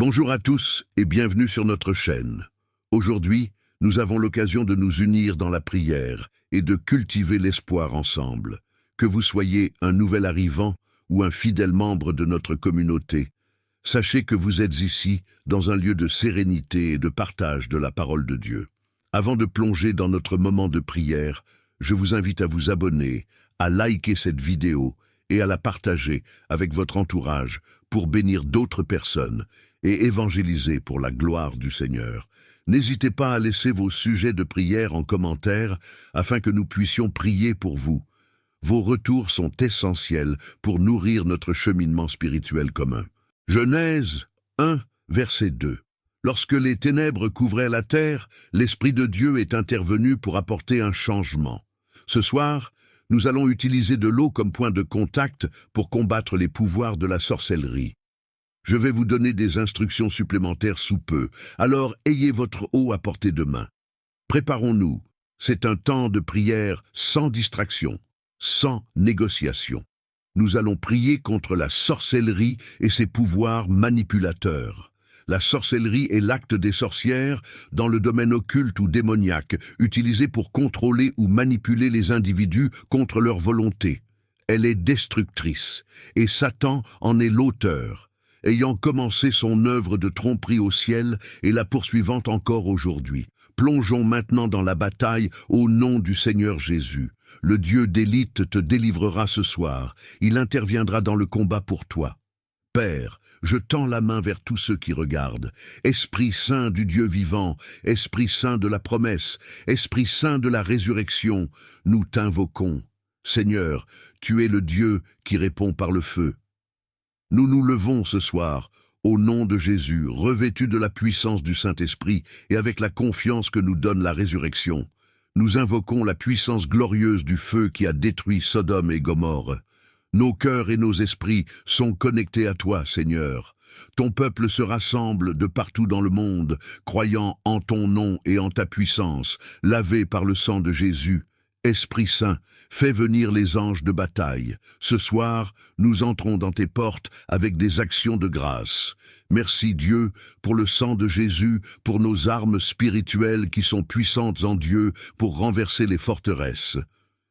Bonjour à tous et bienvenue sur notre chaîne. Aujourd'hui, nous avons l'occasion de nous unir dans la prière et de cultiver l'espoir ensemble. Que vous soyez un nouvel arrivant ou un fidèle membre de notre communauté, sachez que vous êtes ici dans un lieu de sérénité et de partage de la parole de Dieu. Avant de plonger dans notre moment de prière, je vous invite à vous abonner, à liker cette vidéo et à la partager avec votre entourage pour bénir d'autres personnes et évangéliser pour la gloire du Seigneur. N'hésitez pas à laisser vos sujets de prière en commentaire afin que nous puissions prier pour vous. Vos retours sont essentiels pour nourrir notre cheminement spirituel commun. Genèse 1, verset 2. Lorsque les ténèbres couvraient la terre, l'Esprit de Dieu est intervenu pour apporter un changement. Ce soir, nous allons utiliser de l'eau comme point de contact pour combattre les pouvoirs de la sorcellerie. Je vais vous donner des instructions supplémentaires sous peu, alors ayez votre eau à portée de main. Préparons-nous, c'est un temps de prière sans distraction, sans négociation. Nous allons prier contre la sorcellerie et ses pouvoirs manipulateurs. La sorcellerie est l'acte des sorcières dans le domaine occulte ou démoniaque, utilisé pour contrôler ou manipuler les individus contre leur volonté. Elle est destructrice, et Satan en est l'auteur, ayant commencé son œuvre de tromperie au ciel et la poursuivant encore aujourd'hui. Plongeons maintenant dans la bataille au nom du Seigneur Jésus. Le Dieu d'élite te délivrera ce soir. Il interviendra dans le combat pour toi. Père, je tends la main vers tous ceux qui regardent. Esprit Saint du Dieu vivant, Esprit Saint de la promesse, Esprit Saint de la résurrection, nous t'invoquons. Seigneur, tu es le Dieu qui répond par le feu. Nous nous levons ce soir, au nom de Jésus, revêtus de la puissance du Saint-Esprit et avec la confiance que nous donne la résurrection. Nous invoquons la puissance glorieuse du feu qui a détruit Sodome et Gomorrhe. Nos cœurs et nos esprits sont connectés à toi, Seigneur. Ton peuple se rassemble de partout dans le monde, croyant en ton nom et en ta puissance, lavé par le sang de Jésus. Esprit Saint, fais venir les anges de bataille. Ce soir, nous entrons dans tes portes avec des actions de grâce. Merci Dieu pour le sang de Jésus, pour nos armes spirituelles qui sont puissantes en Dieu pour renverser les forteresses.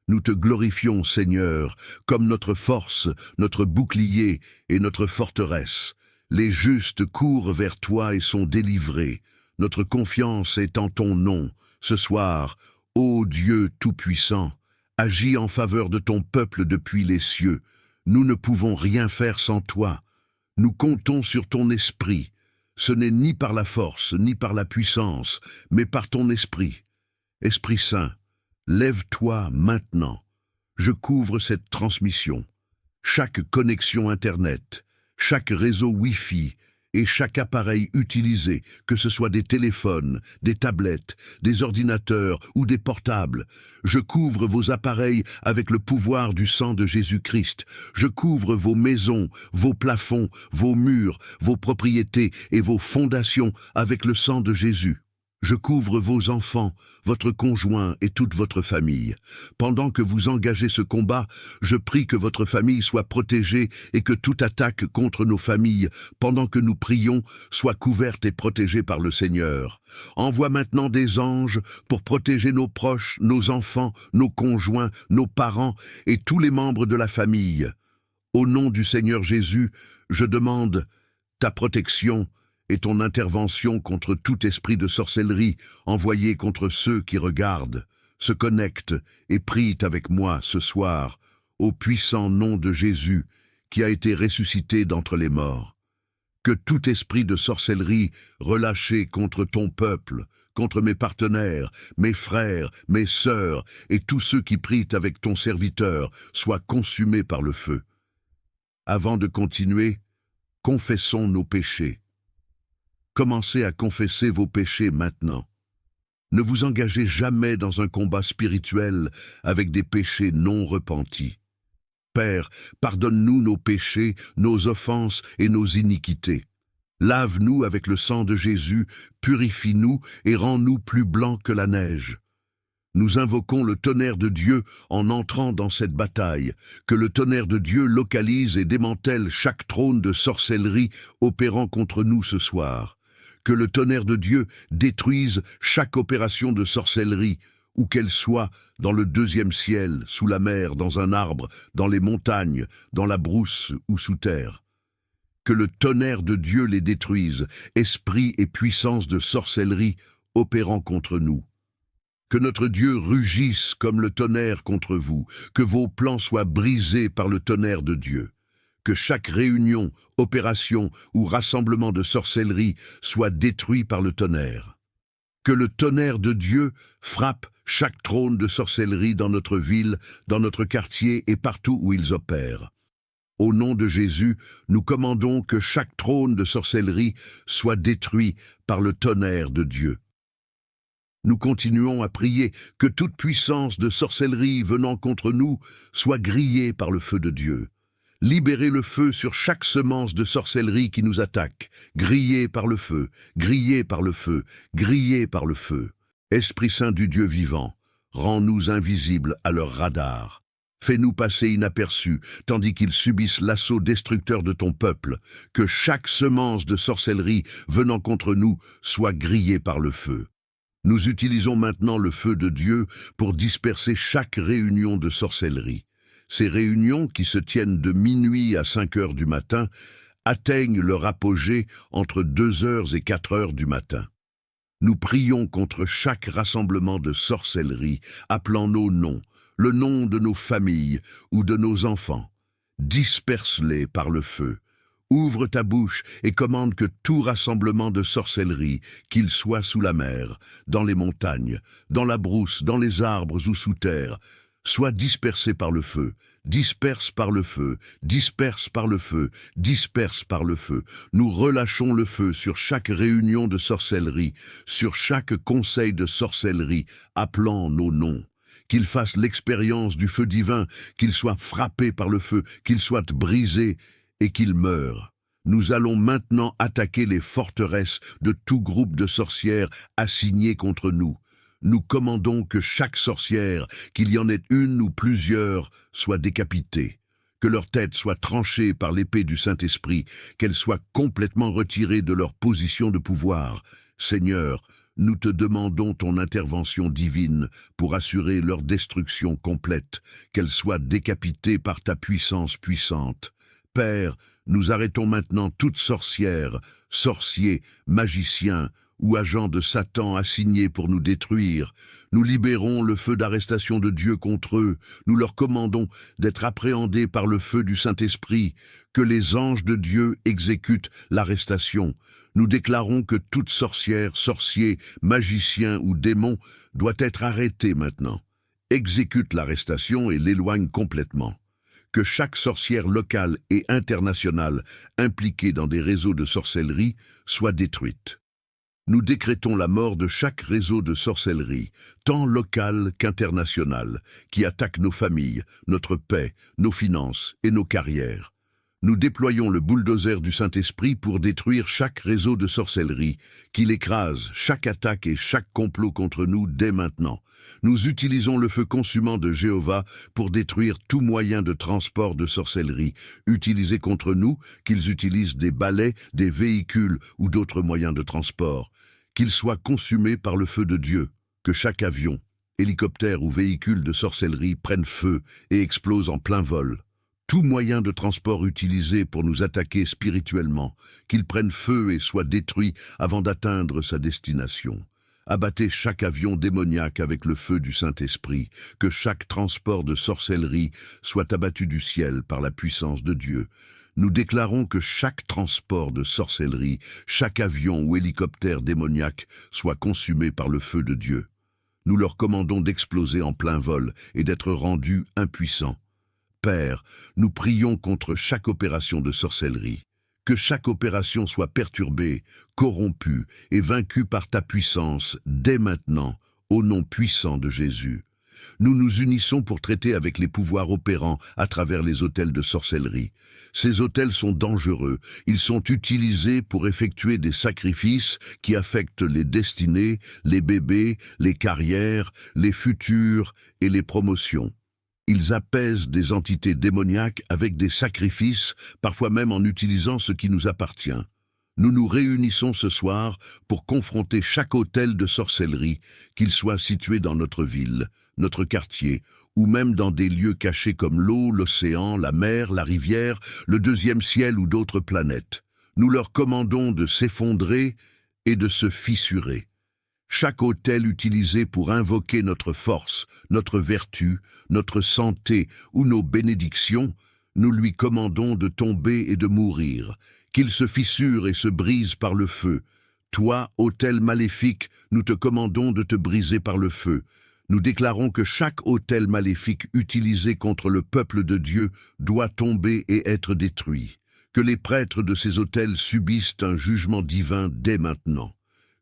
Nous te glorifions, Seigneur, comme notre force, notre bouclier et notre forteresse. Les justes courent vers toi et sont délivrés. Notre confiance est en ton nom. Ce soir, ô Dieu Tout-Puissant, agis en faveur de ton peuple depuis les cieux. Nous ne pouvons rien faire sans toi. Nous comptons sur ton esprit. Ce n'est ni par la force, ni par la puissance, mais par ton esprit. Esprit Saint, lève-toi maintenant. Je couvre cette transmission. Chaque connexion Internet, chaque réseau Wi-Fi, et chaque appareil utilisé, que ce soit des téléphones, des tablettes, des ordinateurs ou des portables. Je couvre vos appareils avec le pouvoir du sang de Jésus-Christ. Je couvre vos maisons, vos plafonds, vos murs, vos propriétés et vos fondations avec le sang de Jésus. Je couvre vos enfants, votre conjoint et toute votre famille. Pendant que vous engagez ce combat, je prie que votre famille soit protégée et que toute attaque contre nos familles, pendant que nous prions, soit couverte et protégée par le Seigneur. Envoie maintenant des anges pour protéger nos proches, nos enfants, nos conjoints, nos parents et tous les membres de la famille. Au nom du Seigneur Jésus, je demande ta protection et ton intervention contre tout esprit de sorcellerie envoyé contre ceux qui regardent, se connectent et prient avec moi ce soir, au puissant nom de Jésus, qui a été ressuscité d'entre les morts. Que tout esprit de sorcellerie relâché contre ton peuple, contre mes partenaires, mes frères, mes sœurs et tous ceux qui prient avec ton serviteur soit consumé par le feu. Avant de continuer, confessons nos péchés. Commencez à confesser vos péchés maintenant. Ne vous engagez jamais dans un combat spirituel avec des péchés non repentis. Père, pardonne-nous nos péchés, nos offenses et nos iniquités. Lave-nous avec le sang de Jésus, purifie-nous et rends-nous plus blancs que la neige. Nous invoquons le tonnerre de Dieu en entrant dans cette bataille, que le tonnerre de Dieu localise et démantèle chaque trône de sorcellerie opérant contre nous ce soir. Que le tonnerre de Dieu détruise chaque opération de sorcellerie, où qu'elle soit, dans le deuxième ciel, sous la mer, dans un arbre, dans les montagnes, dans la brousse ou sous terre. Que le tonnerre de Dieu les détruise, esprit et puissance de sorcellerie opérant contre nous. Que notre Dieu rugisse comme le tonnerre contre vous, que vos plans soient brisés par le tonnerre de Dieu. Que chaque réunion, opération ou rassemblement de sorcellerie soit détruit par le tonnerre. Que le tonnerre de Dieu frappe chaque trône de sorcellerie dans notre ville, dans notre quartier et partout où ils opèrent. Au nom de Jésus, nous commandons que chaque trône de sorcellerie soit détruit par le tonnerre de Dieu. Nous continuons à prier que toute puissance de sorcellerie venant contre nous soit grillée par le feu de Dieu. Libérez le feu sur chaque semence de sorcellerie qui nous attaque, grillée par le feu, grillée par le feu, grillée par le feu. Esprit Saint du Dieu vivant, rends-nous invisibles à leur radar. Fais-nous passer inaperçus, tandis qu'ils subissent l'assaut destructeur de ton peuple, que chaque semence de sorcellerie venant contre nous soit grillée par le feu. Nous utilisons maintenant le feu de Dieu pour disperser chaque réunion de sorcellerie. Ces réunions, qui se tiennent de minuit à 5 heures du matin, atteignent leur apogée entre 2 heures et 4 heures du matin. Nous prions contre chaque rassemblement de sorcellerie, appelant nos noms, le nom de nos familles ou de nos enfants. Disperse-les par le feu. Ouvre ta bouche et commande que tout rassemblement de sorcellerie, qu'il soit sous la mer, dans les montagnes, dans la brousse, dans les arbres ou sous terre, soit dispersé par le feu, disperse par le feu, disperse par le feu, disperse par le feu. Nous relâchons le feu sur chaque réunion de sorcellerie, sur chaque conseil de sorcellerie, appelant nos noms. Qu'il fasse l'expérience du feu divin, qu'il soit frappé par le feu, qu'il soit brisé et qu'il meure. Nous allons maintenant attaquer les forteresses de tout groupe de sorcières assignées contre nous. Nous commandons que chaque sorcière, qu'il y en ait une ou plusieurs, soit décapitée, que leur tête soit tranchée par l'épée du Saint-Esprit, qu'elles soient complètement retirées de leur position de pouvoir. Seigneur, nous te demandons ton intervention divine pour assurer leur destruction complète, qu'elles soient décapitées par ta puissance puissante. Père, nous arrêtons maintenant toute sorcière, sorcier, magicien ou agent de Satan assigné pour nous détruire. Nous libérons le feu d'arrestation de Dieu contre eux. Nous leur commandons d'être appréhendés par le feu du Saint-Esprit, que les anges de Dieu exécutent l'arrestation. Nous déclarons que toute sorcière, sorcier, magicien ou démon doit être arrêté maintenant. Exécute l'arrestation et l'éloigne complètement. Que chaque sorcière locale et internationale impliquée dans des réseaux de sorcellerie soit détruite. Nous décrétons la mort de chaque réseau de sorcellerie, tant local qu'international, qui attaque nos familles, notre paix, nos finances et nos carrières. Nous déployons le bulldozer du Saint-Esprit pour détruire chaque réseau de sorcellerie, qu'il écrase chaque attaque et chaque complot contre nous dès maintenant. Nous utilisons le feu consumant de Jéhovah pour détruire tout moyen de transport de sorcellerie, utilisé contre nous, qu'ils utilisent des balais, des véhicules ou d'autres moyens de transport. Qu'ils soient consumés par le feu de Dieu, que chaque avion, hélicoptère ou véhicule de sorcellerie prenne feu et explose en plein vol. Tout moyen de transport utilisé pour nous attaquer spirituellement, qu'il prenne feu et soit détruit avant d'atteindre sa destination. Abattez chaque avion démoniaque avec le feu du Saint-Esprit, que chaque transport de sorcellerie soit abattu du ciel par la puissance de Dieu. Nous déclarons que chaque transport de sorcellerie, chaque avion ou hélicoptère démoniaque soit consumé par le feu de Dieu. Nous leur commandons d'exploser en plein vol et d'être rendus impuissants. Père, nous prions contre chaque opération de sorcellerie. Que chaque opération soit perturbée, corrompue et vaincue par ta puissance dès maintenant, au nom puissant de Jésus. Nous nous unissons pour traiter avec les pouvoirs opérants à travers les autels de sorcellerie. Ces autels sont dangereux. Ils sont utilisés pour effectuer des sacrifices qui affectent les destinées, les bébés, les carrières, les futurs et les promotions. Ils apaisent des entités démoniaques avec des sacrifices, parfois même en utilisant ce qui nous appartient. Nous nous réunissons ce soir pour confronter chaque autel de sorcellerie, qu'il soit situé dans notre ville, notre quartier, ou même dans des lieux cachés comme l'eau, l'océan, la mer, la rivière, le deuxième ciel ou d'autres planètes. Nous leur commandons de s'effondrer et de se fissurer. Chaque autel utilisé pour invoquer notre force, notre vertu, notre santé ou nos bénédictions, nous lui commandons de tomber et de mourir, qu'il se fissure et se brise par le feu. Toi, autel maléfique, nous te commandons de te briser par le feu. Nous déclarons que chaque autel maléfique utilisé contre le peuple de Dieu doit tomber et être détruit. Que les prêtres de ces autels subissent un jugement divin dès maintenant.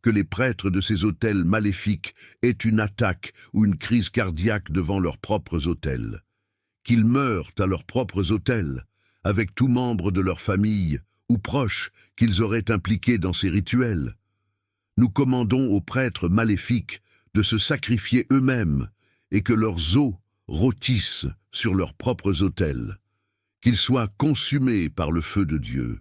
Que les prêtres de ces autels maléfiques aient une attaque ou une crise cardiaque devant leurs propres autels. Qu'ils meurent à leurs propres autels, avec tout membre de leur famille ou proche qu'ils auraient impliqués dans ces rituels. Nous commandons aux prêtres maléfiques de se sacrifier eux-mêmes et que leurs os rôtissent sur leurs propres autels. Qu'ils soient consumés par le feu de Dieu.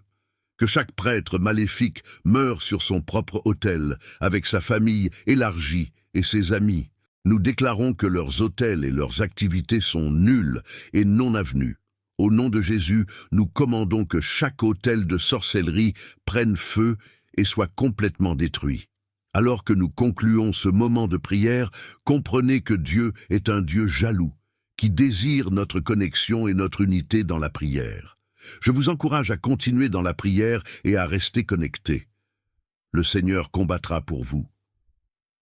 Que chaque prêtre maléfique meure sur son propre autel, avec sa famille élargie et ses amis. Nous déclarons que leurs autels et leurs activités sont nuls et non avenus. Au nom de Jésus, nous commandons que chaque autel de sorcellerie prenne feu et soit complètement détruit. Alors que nous concluons ce moment de prière, comprenez que Dieu est un Dieu jaloux, qui désire notre connexion et notre unité dans la prière. Je vous encourage à continuer dans la prière et à rester connectés. Le Seigneur combattra pour vous.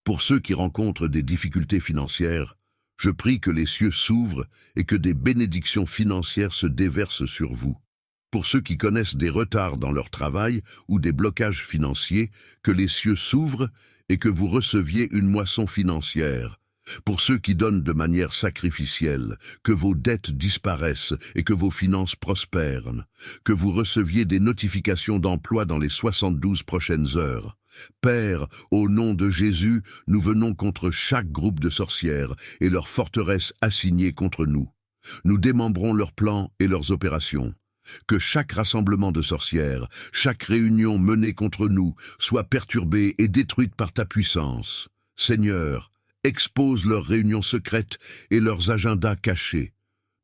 Pour ceux qui rencontrent des difficultés financières, je prie que les cieux s'ouvrent et que des bénédictions financières se déversent sur vous. Pour ceux qui connaissent des retards dans leur travail ou des blocages financiers, que les cieux s'ouvrent et que vous receviez une moisson financière. Pour ceux qui donnent de manière sacrificielle, que vos dettes disparaissent et que vos finances prospèrent, que vous receviez des notifications d'emploi dans les 72 prochaines heures. Père, au nom de Jésus, nous venons contre chaque groupe de sorcières et leurs forteresses assignées contre nous. Nous démembrons leurs plans et leurs opérations. Que chaque rassemblement de sorcières, chaque réunion menée contre nous, soit perturbée et détruite par ta puissance. Seigneur, expose leurs réunions secrètes et leurs agendas cachés.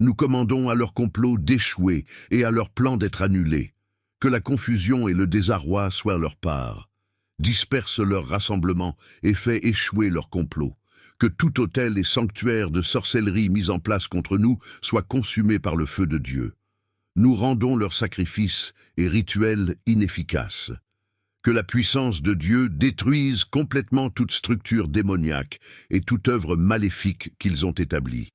Nous commandons à leurs complots d'échouer et à leurs plans d'être annulés. Que la confusion et le désarroi soient leur part. Disperse leurs rassemblements et fais échouer leurs complots. Que tout autel et sanctuaire de sorcellerie mis en place contre nous soit consumé par le feu de Dieu. Nous rendons leurs sacrifices et rituels inefficaces. Que la puissance de Dieu détruise complètement toute structure démoniaque et toute œuvre maléfique qu'ils ont établie.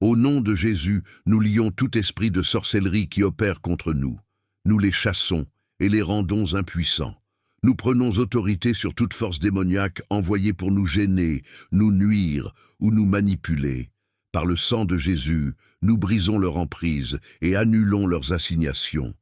Au nom de Jésus, nous lions tout esprit de sorcellerie qui opère contre nous. Nous les chassons et les rendons impuissants. Nous prenons autorité sur toute force démoniaque envoyée pour nous gêner, nous nuire ou nous manipuler. Par le sang de Jésus, nous brisons leur emprise et annulons leurs assignations.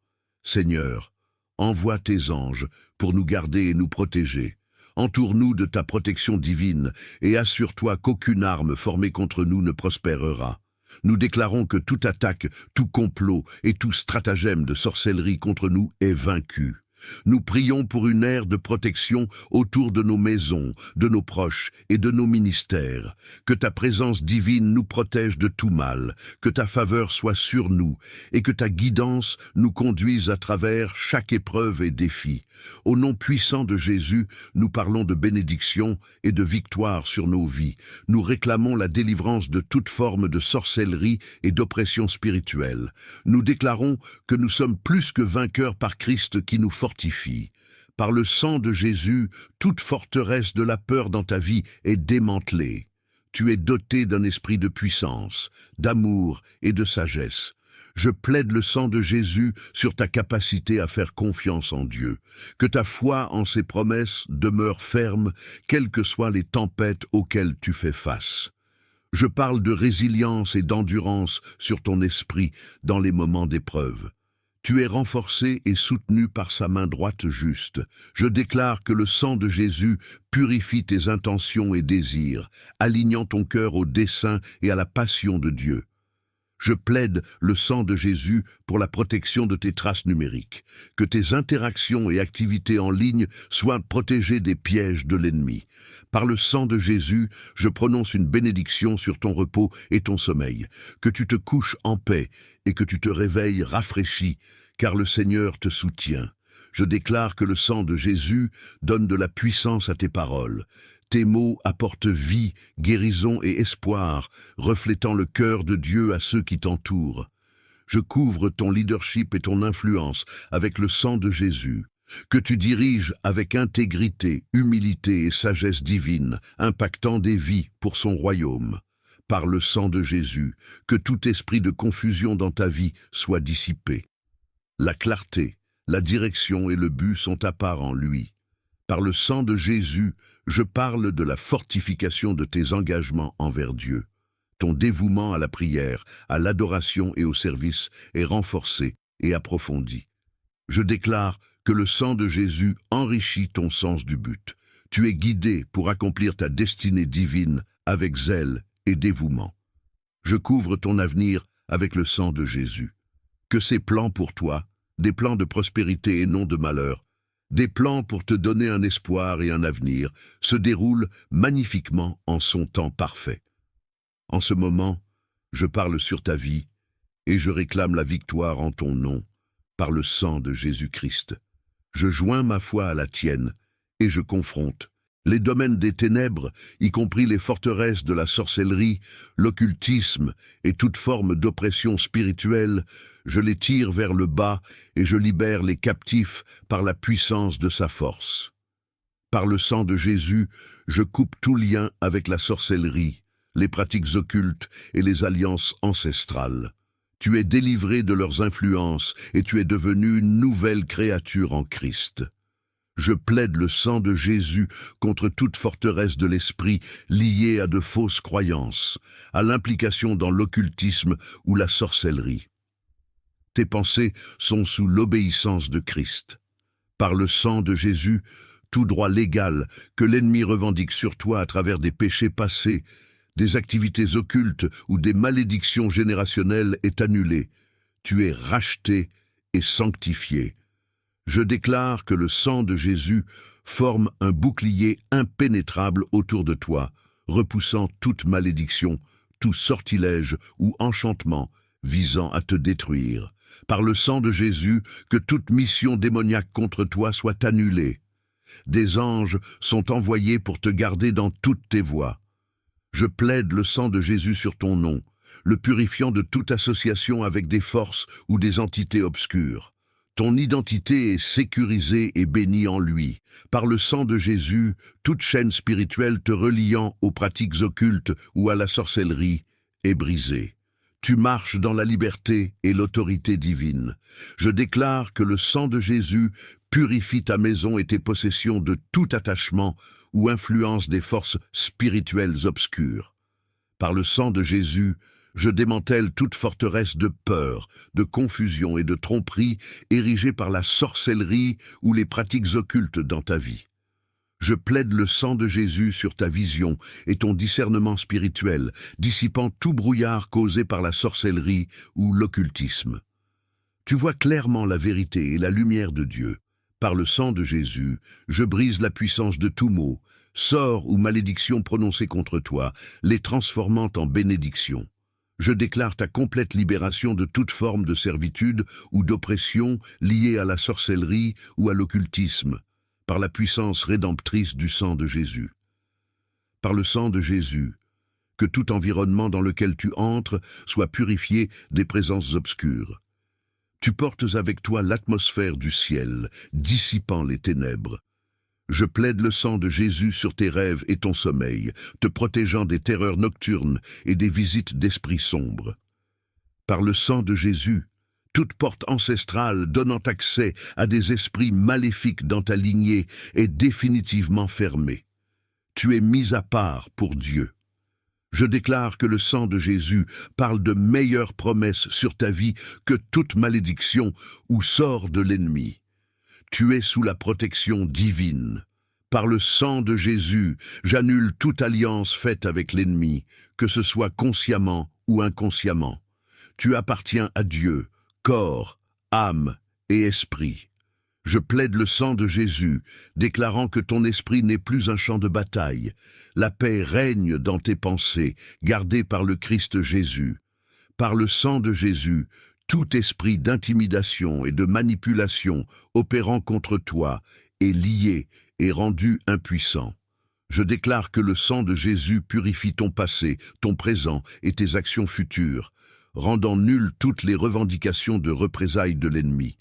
Seigneur, envoie tes anges pour nous garder et nous protéger. Entoure-nous de ta protection divine et assure-toi qu'aucune arme formée contre nous ne prospérera. Nous déclarons que toute attaque, tout complot et tout stratagème de sorcellerie contre nous est vaincu. Nous prions pour une ère de protection autour de nos maisons, de nos proches et de nos ministères. Que ta présence divine nous protège de tout mal, que ta faveur soit sur nous et que ta guidance nous conduise à travers chaque épreuve et défi. Au nom puissant de Jésus, nous parlons de bénédiction et de victoire sur nos vies. Nous réclamons la délivrance de toute forme de sorcellerie et d'oppression spirituelle. Nous déclarons que nous sommes plus que vainqueurs par Christ qui nous fortifie. Par le sang de Jésus, toute forteresse de la peur dans ta vie est démantelée. Tu es doté d'un esprit de puissance, d'amour et de sagesse. Je plaide le sang de Jésus sur ta capacité à faire confiance en Dieu. Que ta foi en ses promesses demeure ferme, quelles que soient les tempêtes auxquelles tu fais face. Je parle de résilience et d'endurance sur ton esprit dans les moments d'épreuve. Tu es renforcé et soutenu par sa main droite juste. Je déclare que le sang de Jésus purifie tes intentions et désirs, alignant ton cœur au dessein et à la passion de Dieu. Je plaide le sang de Jésus pour la protection de tes traces numériques, que tes interactions et activités en ligne soient protégées des pièges de l'ennemi. Par le sang de Jésus, je prononce une bénédiction sur ton repos et ton sommeil, que tu te couches en paix et que tu te réveilles rafraîchi, car le Seigneur te soutient. Je déclare que le sang de Jésus donne de la puissance à tes paroles. Tes mots apportent vie, guérison et espoir, reflétant le cœur de Dieu à ceux qui t'entourent. Je couvre ton leadership et ton influence avec le sang de Jésus, que tu diriges avec intégrité, humilité et sagesse divine, impactant des vies pour son royaume. Par le sang de Jésus, que tout esprit de confusion dans ta vie soit dissipé. La clarté, la direction et le but sont à part en lui. Par le sang de Jésus, je parle de la fortification de tes engagements envers Dieu. Ton dévouement à la prière, à l'adoration et au service est renforcé et approfondi. Je déclare que le sang de Jésus enrichit ton sens du but. Tu es guidé pour accomplir ta destinée divine avec zèle et dévouement. Je couvre ton avenir avec le sang de Jésus. Que ses plans pour toi, des plans de prospérité et non de malheur, des plans pour te donner un espoir et un avenir, se déroulent magnifiquement en son temps parfait. En ce moment, je parle sur ta vie et je réclame la victoire en ton nom, par le sang de Jésus-Christ. Je joins ma foi à la tienne et je confronte les domaines des ténèbres, y compris les forteresses de la sorcellerie, l'occultisme et toute forme d'oppression spirituelle. Je les tire vers le bas et je libère les captifs par la puissance de sa force. Par le sang de Jésus, je coupe tout lien avec la sorcellerie, les pratiques occultes et les alliances ancestrales. Tu es délivré de leurs influences et tu es devenu une nouvelle créature en Christ. Je plaide le sang de Jésus contre toute forteresse de l'esprit liée à de fausses croyances, à l'implication dans l'occultisme ou la sorcellerie. Tes pensées sont sous l'obéissance de Christ. Par le sang de Jésus, tout droit légal que l'ennemi revendique sur toi à travers des péchés passés, des activités occultes ou des malédictions générationnelles est annulé. Tu es racheté et sanctifié. Je déclare que le sang de Jésus forme un bouclier impénétrable autour de toi, repoussant toute malédiction, tout sortilège ou enchantement visant à te détruire. Par le sang de Jésus, que toute mission démoniaque contre toi soit annulée. Des anges sont envoyés pour te garder dans toutes tes voies. Je plaide le sang de Jésus sur ton nom, le purifiant de toute association avec des forces ou des entités obscures. Ton identité est sécurisée et bénie en lui. Par le sang de Jésus, toute chaîne spirituelle te reliant aux pratiques occultes ou à la sorcellerie est brisée. Tu marches dans la liberté et l'autorité divine. Je déclare que le sang de Jésus purifie ta maison et tes possessions de tout attachement ou influence des forces spirituelles obscures. Par le sang de Jésus, je démantèle toute forteresse de peur, de confusion et de tromperie érigée par la sorcellerie ou les pratiques occultes dans ta vie. Je plaide le sang de Jésus sur ta vision et ton discernement spirituel, dissipant tout brouillard causé par la sorcellerie ou l'occultisme. Tu vois clairement la vérité et la lumière de Dieu. Par le sang de Jésus, je brise la puissance de tout mot, sort ou malédiction prononcée contre toi, les transformant en bénédiction. Je déclare ta complète libération de toute forme de servitude ou d'oppression liée à la sorcellerie ou à l'occultisme, par la puissance rédemptrice du sang de Jésus. Par le sang de Jésus, que tout environnement dans lequel tu entres soit purifié des présences obscures. Tu portes avec toi l'atmosphère du ciel, dissipant les ténèbres. Je plaide le sang de Jésus sur tes rêves et ton sommeil, te protégeant des terreurs nocturnes et des visites d'esprits sombres. Par le sang de Jésus, toute porte ancestrale donnant accès à des esprits maléfiques dans ta lignée est définitivement fermée. Tu es mis à part pour Dieu. Je déclare que le sang de Jésus parle de meilleures promesses sur ta vie que toute malédiction ou sort de l'ennemi. Tu es sous la protection divine. Par le sang de Jésus, j'annule toute alliance faite avec l'ennemi, que ce soit consciemment ou inconsciemment. Tu appartiens à Dieu, corps, âme et esprit. Je plaide le sang de Jésus, déclarant que ton esprit n'est plus un champ de bataille. La paix règne dans tes pensées, gardées par le Christ Jésus. Par le sang de Jésus, tout esprit d'intimidation et de manipulation opérant contre toi est lié et rendu impuissant. Je déclare que le sang de Jésus purifie ton passé, ton présent et tes actions futures, rendant nulles toutes les revendications de représailles de l'ennemi.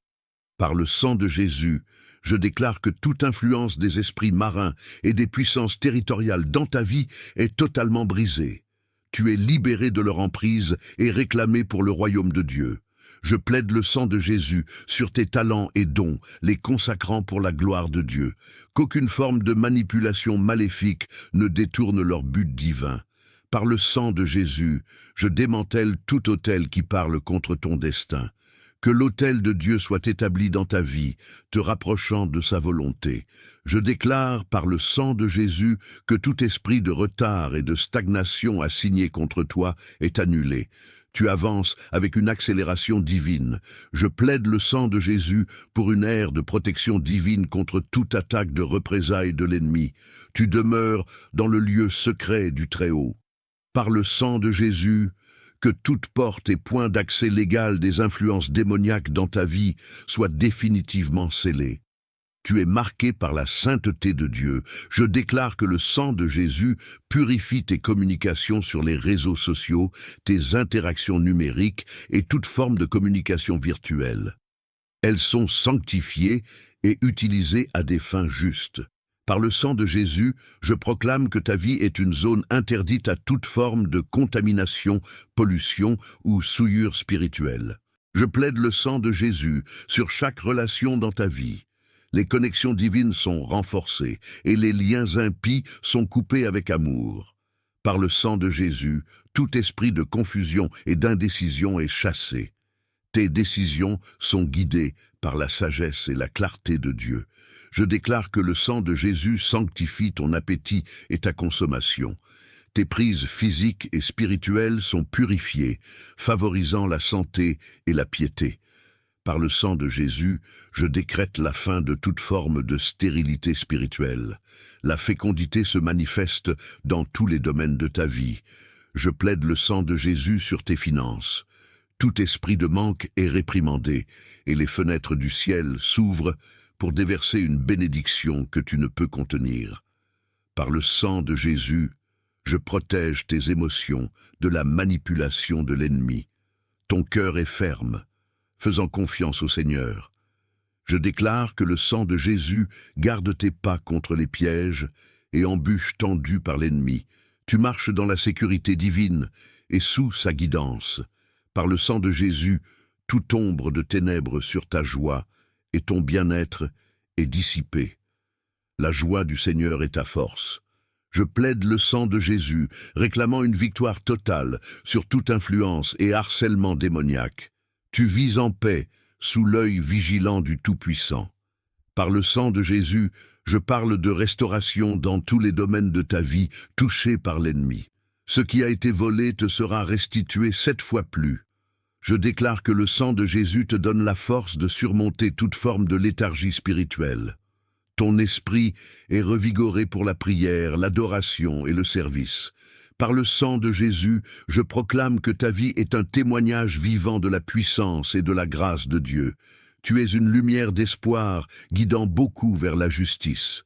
Par le sang de Jésus, je déclare que toute influence des esprits marins et des puissances territoriales dans ta vie est totalement brisée. Tu es libéré de leur emprise et réclamé pour le royaume de Dieu. Je plaide le sang de Jésus sur tes talents et dons, les consacrant pour la gloire de Dieu. Qu'aucune forme de manipulation maléfique ne détourne leur but divin. Par le sang de Jésus, je démantèle tout autel qui parle contre ton destin. Que l'autel de Dieu soit établi dans ta vie, te rapprochant de sa volonté. Je déclare par le sang de Jésus que tout esprit de retard et de stagnation assigné contre toi est annulé. Tu avances avec une accélération divine. Je plaide le sang de Jésus pour une ère de protection divine contre toute attaque de représailles de l'ennemi. Tu demeures dans le lieu secret du Très-Haut. Par le sang de Jésus, que toute porte et point d'accès légal des influences démoniaques dans ta vie soit définitivement scellée. Tu es marqué par la sainteté de Dieu. Je déclare que le sang de Jésus purifie tes communications sur les réseaux sociaux, tes interactions numériques et toute forme de communication virtuelle. Elles sont sanctifiées et utilisées à des fins justes. Par le sang de Jésus, je proclame que ta vie est une zone interdite à toute forme de contamination, pollution ou souillure spirituelle. Je plaide le sang de Jésus sur chaque relation dans ta vie. Les connexions divines sont renforcées et les liens impies sont coupés avec amour. Par le sang de Jésus, tout esprit de confusion et d'indécision est chassé. Tes décisions sont guidées par la sagesse et la clarté de Dieu. Je déclare que le sang de Jésus sanctifie ton appétit et ta consommation. Tes prises physiques et spirituelles sont purifiées, favorisant la santé et la piété. Par le sang de Jésus, je décrète la fin de toute forme de stérilité spirituelle. La fécondité se manifeste dans tous les domaines de ta vie. Je plaide le sang de Jésus sur tes finances. Tout esprit de manque est réprimandé, et les fenêtres du ciel s'ouvrent pour déverser une bénédiction que tu ne peux contenir. Par le sang de Jésus, je protège tes émotions de la manipulation de l'ennemi. Ton cœur est ferme, faisant confiance au Seigneur. Je déclare que le sang de Jésus garde tes pas contre les pièges et embûches tendues par l'ennemi. Tu marches dans la sécurité divine et sous sa guidance. Par le sang de Jésus, toute ombre de ténèbres sur ta joie et ton bien-être est dissipé. La joie du Seigneur est ta force. Je plaide le sang de Jésus, réclamant une victoire totale sur toute influence et harcèlement démoniaque. Tu vis en paix, sous l'œil vigilant du Tout-Puissant. Par le sang de Jésus, je parle de restauration dans tous les domaines de ta vie touchés par l'ennemi. Ce qui a été volé te sera restitué 7 fois plus. Je déclare que le sang de Jésus te donne la force de surmonter toute forme de léthargie spirituelle. Ton esprit est revigoré pour la prière, l'adoration et le service. Par le sang de Jésus, je proclame que ta vie est un témoignage vivant de la puissance et de la grâce de Dieu. Tu es une lumière d'espoir, guidant beaucoup vers la justice.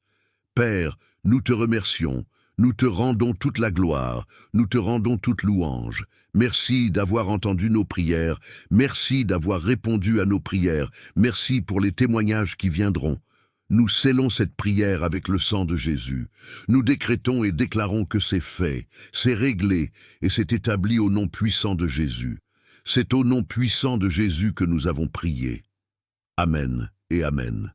Père, nous te remercions. Nous te rendons toute la gloire, nous te rendons toute louange. Merci d'avoir entendu nos prières, merci d'avoir répondu à nos prières, merci pour les témoignages qui viendront. Nous scellons cette prière avec le sang de Jésus. Nous décrétons et déclarons que c'est fait, c'est réglé et c'est établi au nom puissant de Jésus. C'est au nom puissant de Jésus que nous avons prié. Amen et Amen.